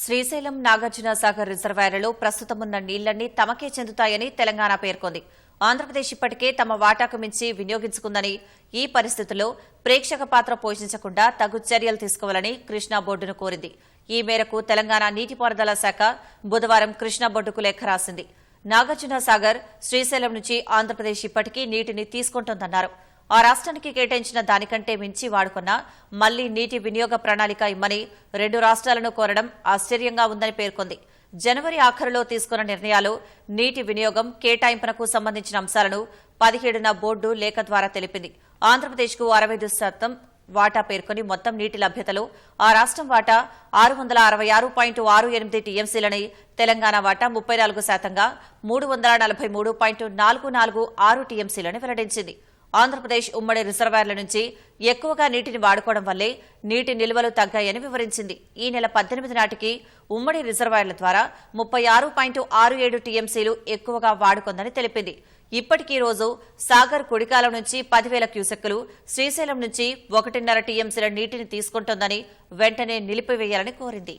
శ్రీశైలం నాగార్జున సాగర్ రిజర్వాయర్లలో ప్రస్తుతమున్న నీళ్లన్నీ తమకే చెందుతాయని తెలంగాణ పేర్కొంది. ఆంధ్రప్రదేశ్ ఇప్పటికే తమ వాటాకు మించి వినియోగించుకుందని, ఈ పరిస్థితుల్లో ప్రేక్షక పాత్ర పోషించకుండా తగు చర్యలు తీసుకోవాలని కృష్ణా బోర్డును కోరింది. ఈ మేరకు తెలంగాణ నీటిపారుదల శాఖ బుధవారం కృష్ణా బోర్డుకు లేఖ రాసింది. నాగార్జున సాగర్, శ్రీశైలం నుంచి ఆంధ్రప్రదేశ్ ఇప్పటికీ నీటిని తీసుకుంటోందన్నారు. ఆ రాష్ట్రానికి కేటాయించిన దానికంటే మించి వాడుకున్నా మళ్లీ నీటి వినియోగ ప్రణాళిక ఇమ్మని రెండు రాష్ట్రాలను కోరడం ఆశ్చర్యంగా ఉందని పేర్కొంది. జనవరి ఆఖరులో తీసుకున్న నిర్ణయాలు, నీటి వినియోగం కేటాయింపునకు సంబంధించిన అంశాలను 17న బోర్డు లేఖ ద్వారా తెలిపింది. ఆంధ్రప్రదేశ్కు 65% వాటా పేర్కొని మొత్తం నీటి లభ్యతలో ఆ రాష్ట్రం వాటా 666.68 టీఎంసీలని, తెలంగాణ వాటా 34%గా 343.446 టీఎంసీలని వెల్లడించింది. ఆంధ్రప్రదేశ్ ఉమ్మడి రిజర్వాయర్ల నుంచి ఎక్కువగా నీటిని వాడుకోవడం వల్లే నీటి నిల్వలు తగ్గాయని వివరించింది. ఈ నెల 18 నాటికి ఉమ్మడి రిజర్వాయర్ల ద్వారా 36.67 టీఎంసీలు ఎక్కువగా వాడుకుందని తెలిపింది. ఇప్పటికీ రోజు సాగర్ కుడికాలం నుంచి 10,000 క్యూసెక్కులు, శ్రీశైలం నుంచి 1.5 టీఎంసీల నీటిని తీసుకుంటోందని వెంటనే నిలిపివేయాలని కోరింది.